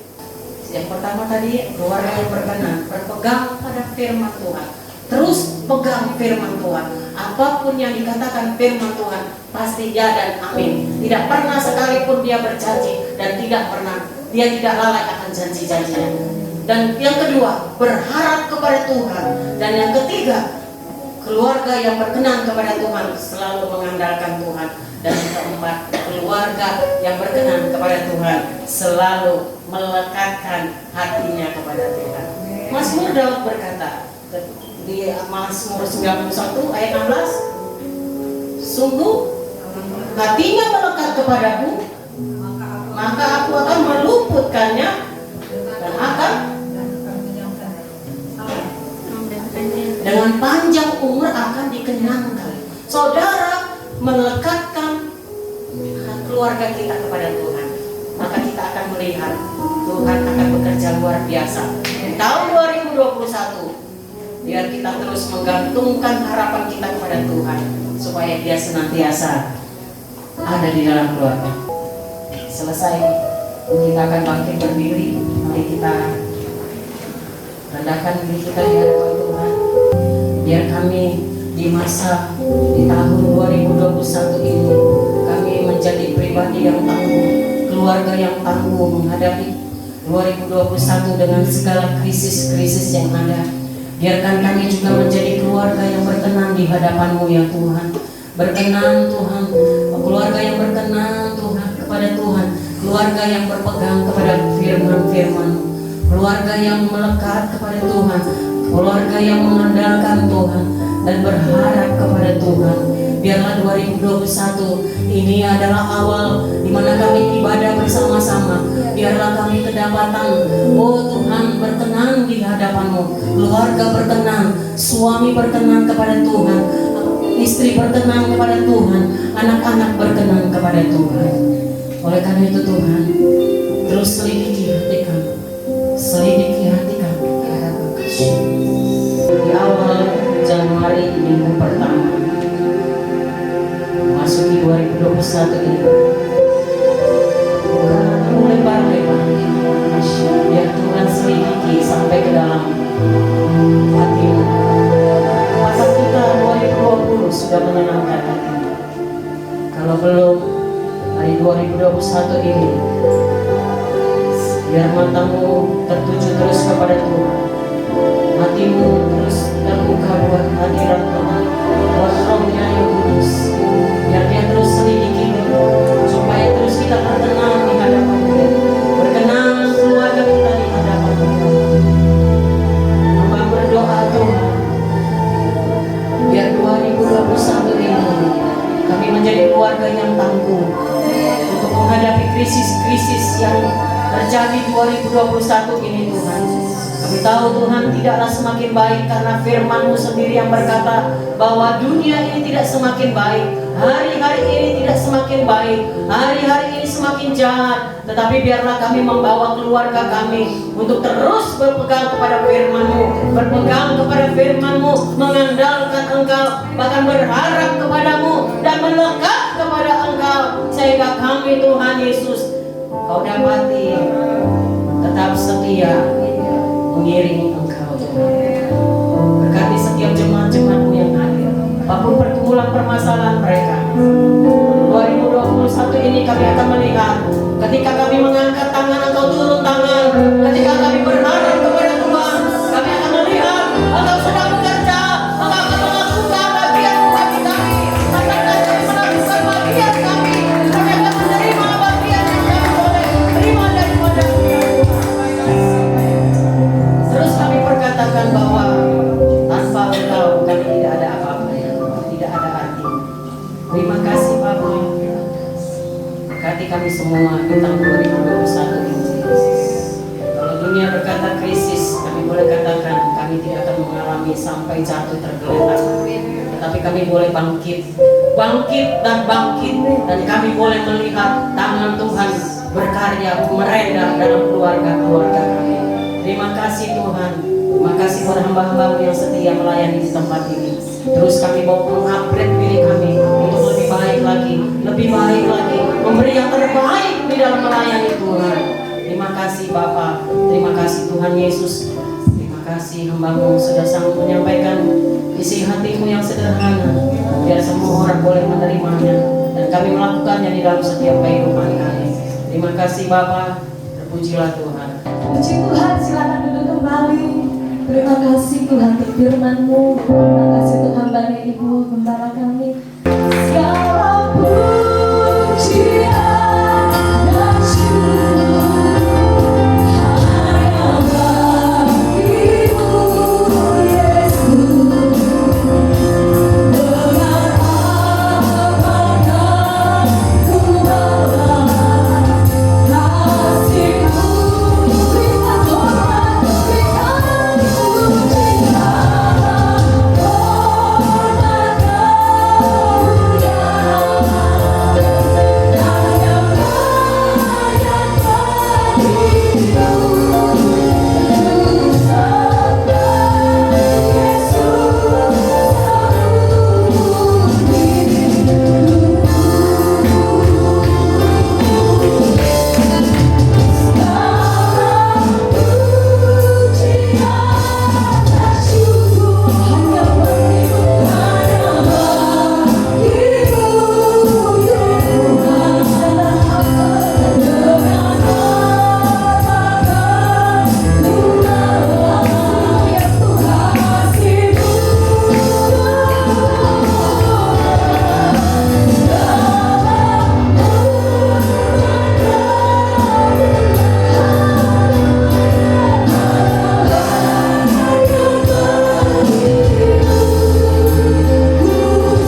Yang pertama tadi, keluarga yang berkenan, berpegang pada firman Tuhan. Terus pegang firman Tuhan. Apapun yang dikatakan firman Tuhan, pasti ya dan amin. Tidak pernah sekalipun dia berjanji, dan dia tidak lalai akan janji-janjinya. Dan yang kedua, berharap kepada Tuhan. Dan yang ketiga, keluarga yang berkenan kepada Tuhan selalu mengandalkan Tuhan. Dan yang keempat, keluarga yang berkenan kepada Tuhan selalu melekatkan hatinya kepada Tuhan. Mazmur Daud berkata di Mazmur 91 ayat 16, sungguh hatinya melekat kepadaku, maka aku akan meluputkannya dan akan dengan panjang umur akan dikenyangkan. Saudara, melekatkan keluarga kita kepada Tuhan, maka kita akan melihat Tuhan akan bekerja luar biasa. Di tahun 2021, biar kita terus menggantungkan harapan kita kepada Tuhan, supaya Dia senantiasa ada di dalam keluarga. Selesai, kita akan bangkit berdiri. Mari kita rendahkan diri kita di hadapan Tuhan. Biar kami di tahun 2021 ini, kami menjadi pribadi yang tangguh, keluarga yang tangguh menghadapi 2021 dengan segala krisis-krisis yang ada. Biarkan kami juga menjadi keluarga yang berkenan di hadapan-Mu ya Tuhan. Berkenan Tuhan, keluarga yang berkenan Tuhan kepada Tuhan, keluarga yang berpegang kepada firman-Firman-Mu, keluarga yang melekat kepada Tuhan, keluarga yang mengandalkan Tuhan dan berharap kepada Tuhan. Biarlah 2021 ini adalah awal di mana kami ibadah bersama-sama. Biarlah kami kedapatan, oh Tuhan, berkenan di hadapan-Mu. Keluarga berkenan, suami berkenan kepada Tuhan, istri berkenan kepada Tuhan, anak-anak berkenan kepada Tuhan. Oleh karena itu Tuhan, terus selidiki hati kami, selidiki hati kami. Di awal Januari minggu pertama masuki 2021 ini, karena kamu lebar-lebar, biar Tuhan selidiki sampai ke dalam hatimu. Masa kita 2020 sudah menyenangkan hatimu. Kalau belum, hari 2021 ini, biar matamu tertuju terus kepada Tuhan, hatimu terus terbuka buat hadirat Tuhan, buat Roh-Nya yang kudus. Biar Dia terus selidiki supaya terus kita berkenan di hadapan Dia, berkenan keluarga kita di hadapan Dia. Hamba berdoa Tuhan, biar 2021 ini kami menjadi keluarga yang tangguh untuk menghadapi krisis-krisis yang terjadi 2021 ini Tuhan. Kami tahu Tuhan tidaklah semakin baik, karena firman-Mu sendiri yang berkata bahwa dunia ini tidak semakin baik, hari-hari ini tidak semakin baik, hari-hari ini semakin jahat. Tetapi biarlah kami membawa keluarga kami untuk terus berpegang kepada firman-Mu, berpegang kepada firman-Mu, mengandalkan Engkau, bahkan berharap kepadamu dan melekat kepada Engkau, sehingga kami Tuhan Yesus, Kau dapati tetap setia mengiringi Engkau Tuhan. Berkati setiap jemaat-jemaat-Mu yang hadir, apapun pergumulan permasalahan mereka. 2021 ini kami akan melihat, ketika kami mengangkat tangan Engkau turun tangan, ketika kami berharap kepada Tuhan, kami akan melihat Engkau sedang bekerja, Engkau akan melakukan bagian bagi kami, akan melakukan bagian kami akan menerima bagian yang kami boleh terima daripada Tuhan. kami semua di tahun 2021 ini. Kalau dunia berkata krisis, kami boleh katakan kami tidak akan mengalami sampai jatuh tergeletak. Tetapi kami boleh bangkit dan kami boleh melihat tangan Tuhan berkarya merendah dalam keluarga-keluarga kami. Terima kasih Tuhan. Terima kasih buat hamba-hamba yang setia melayani di tempat ini. Terus kami mau mengupgrade diri kami untuk lebih baik lagi, memberi yang terbaik di dalam melayani Tuhan. Terima kasih Bapa, terima kasih Tuhan Yesus. Terima kasih hamba-Mu sudah sanggup menyampaikan isi hati-Mu yang sederhana, biar semua orang boleh menerimanya dan kami melakukannya di dalam setiap kehidupan kami. Terima kasih Bapa, terpujilah Tuhan. Puji Tuhan, silakan duduk kembali. Terima kasih Tuhan untuk firman-Mu. Terima kasih untuk hamba-Nya Ibu Gembala kami. Segala pujian dan syukur hanya bagi-Mu, Yesus. Dengan apakah ku balas kasih-Mu, berikan hormat, berikan pujian, hormat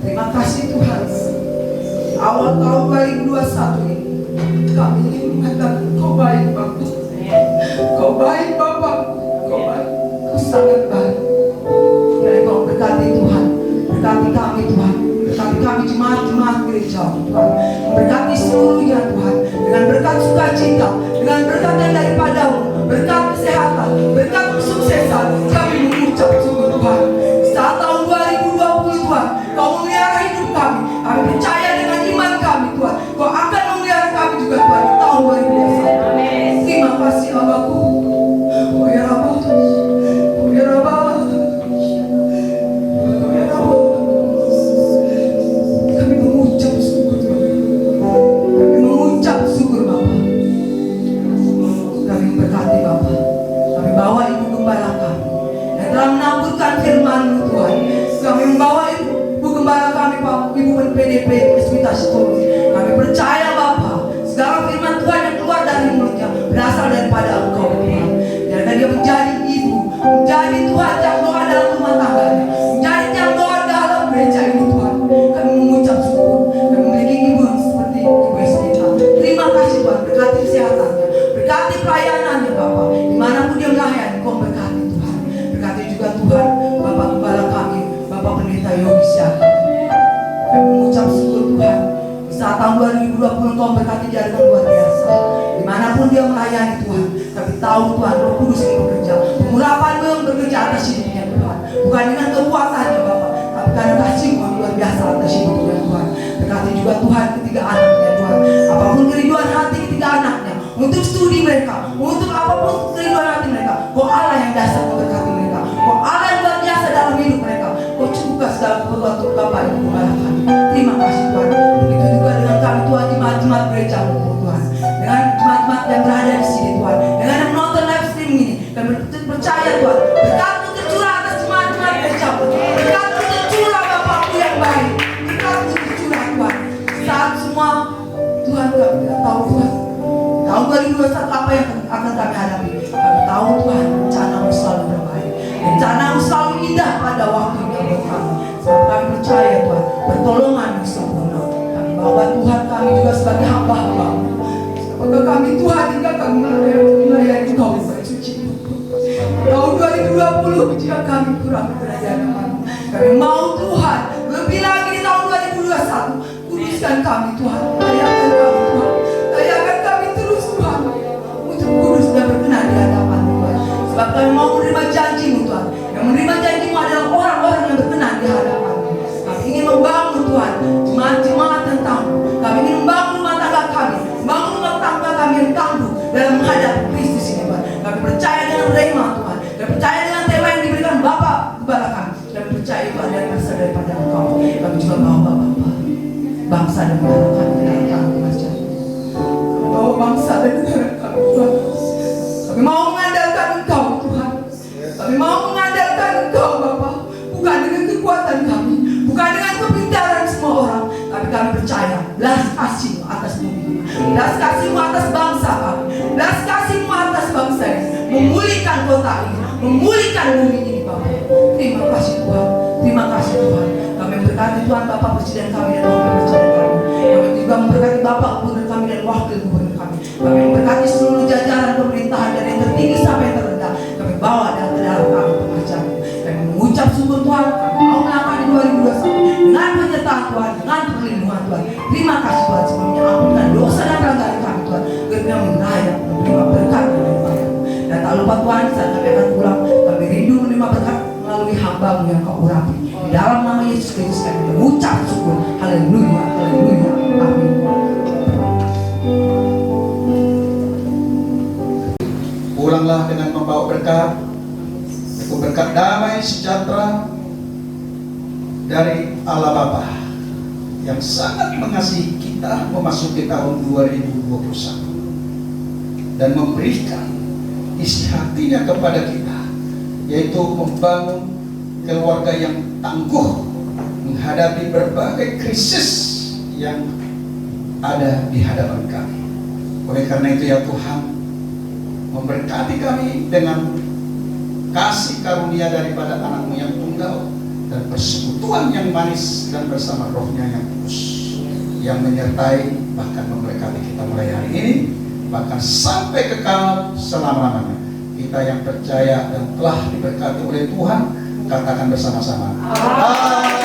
Terima kasih Tuhan. Awal tahun 2021 ini kami ingin mengatakan Kau baik Bapa. Kau baik Bapa. Kau baik. Kau sangat baik. Kiranya Kau berkati Tuhan. Berkati kami Tuhan. Berkati kami jemaat-jemaat gereja Tuhan. Berkati seluruhnya Tuhan. Dengan berkat sukacita, dengan berkat yang daripada-Mu, berkat kesehatan, berkat kesuksesan, kami mengucap syukur Tuhan. Saat tahun 2020 Tuhan, Kau memelihara hidup kami. Kami percaya dengan iman kami Tuhan, Kau akan memelihara kami juga Tuhan di tahun 2021. Terima kasih Abbaku. Oh ya Rabba, oh ya Rabba, oh ya Rabba. Kami mengucap syukur Tuhan. Kami mengucap syukur Bapa. Kami tahun 2020 Engkau berkati dia dengan luar biasa. Dimanapun dia melayani Tuhan, tapi tahu Tuhan Roh Kudus yang bekerja, pengurapan-Mu yang bekerja atas hidupnya Tuhan. Bukan dengan kekuatannya Bapak, tapi karena kasih-Mu yang luar biasa atas hidupnya Tuhan. Berkati juga Tuhan ketiga anaknya Tuhan. Apapun kerinduan hati ketiga anaknya, untuk studi mereka, untuk apapun kerinduan hati mereka, Kau Allah yang dasar memberkati mereka. Kau Allah yang luar biasa dalam hidup mereka. Kau cukupkan segala keperluan untuk Bapak Ibu kami. Terima kasih Tuhan. Begitu juga dengan kami Tuhan, jemaat-jemaat gereja-Mu Tuhan, dengan jemaat-jemaat yang berada di sini Tuhan, dengan yang menonton live stream ini, kami percaya Tuhan, berkat-Mu tercurah atas jemaat-jemaat gereja-Mu. Berkat-Mu tercurah Bapakku yang baik. Berkat-Mu tercurah Tuhan. Saat semua Tuhan kami tidak tahu Tuhan, tahun 2021 apa yang akan kami hadapi. Kami tahu Tuhan, rencana-Mu selalu terbaik. Rencana-Mu selalu indah pada waktunya buat kami. Sebab kami percaya Tuhan, pertolongan-Mu sempurna. Kami bawa Tuhan kami juga sebagai hamba-hamba-Mu. Maka kami Tuhan hingga kami melayani Kau dengan suci. Tahun 2020 jika kami kurang berada, kami mau Tuhan lebih lagi di tahun 2021. Kuduskan kami Tuhan, layakan kami Tuhan, layakan kami terus Tuhan, untuk kudus dan berkenan di hadapan Tuhan. Sebab kami mau menerima janji-Mu Tuhan. Yang menerima janji-Mu adalah orang-orang yang berkenan di hadapan-Mu. Kami ingin membangun Tuhan jemaat-jemaat tentang-Mu. Kami ingin membangun rumah tangga kami, membangun rumah tangga kami yang tangguh dalam menghadapi Kristus ini Tuhan. Kami percaya dengan rema Tuhan. Kami percaya dengan tema yang diberikan Bapa kepada kami. Kami percaya Tuhan dari masa daripada Engkau. Kami juga bawa Bapak bangsa dan negara kami dalam kami Tuhan. Kami bawa bangsa dan negara kami Tuhan. Kami mau mengandalkan Engkau Tuhan. Kami mau mengandalkan Engkau Bapa. Bukan dengan kekuatan kami, bukan dengan kepintaran semua orang, tapi kami percaya belas kasih-Mu atas bumi ini, belas kasih-Mu atas bangsa kami, belas kasih-Mu atas bangsa ini, memulihkan kota ini, memulihkan bumi ini Bapa. Terima kasih Tuhan, terima kasih Tuhan. Kami memberkati Tuhan Bapak Presiden kami dan Wakil Presiden kami. Kami juga memberkati Bapak Gubernur kami dan Wakil Gubernur kami. Kami memberkati seluruh jajaran pemerintahan dari yang tertinggi sampai yang terendah. Kami bawa dalam kami pengajar. Kami mengucap syukur Tuhan. Kami mau melakukan di 2021 dengan penyertaan Tuhan, dengan perlindungan Tuhan. Terima kasih Tuhan sebelumnya, ampunkan dosa dan pelanggaran kami Tuhan. Karena mengayak menerima berkat dari Tuhan. Dan tak lupa Tuhan, saat kami akan pulang, kami rindu menerima berkat melalui hamba-Mu yang Kau urapi. Di dalam nama Yesus Kristus kami mengucap syukur. Haleluya, haleluya, amin. Pulanglah dengan membawa berkat, yaitu berkat damai sejahtera dari Allah Bapa yang sangat mengasihi kita memasuki tahun 2021 dan memberikan isi hatinya kepada kita, yaitu membangun keluarga yang tangguh menghadapi berbagai krisis yang ada di hadapan kami. Oleh karena itu ya Tuhan, memberkati kami dengan kasih karunia daripada anak-Mu yang tunggal dan persekutuan yang manis dan bersama Roh-Nya yang kudus yang menyertai bahkan memberkati kita mulai hari ini bahkan sampai kekal selama-lamanya. Kita yang percaya dan telah diberkati oleh Tuhan, katakan bersama-sama. Amin.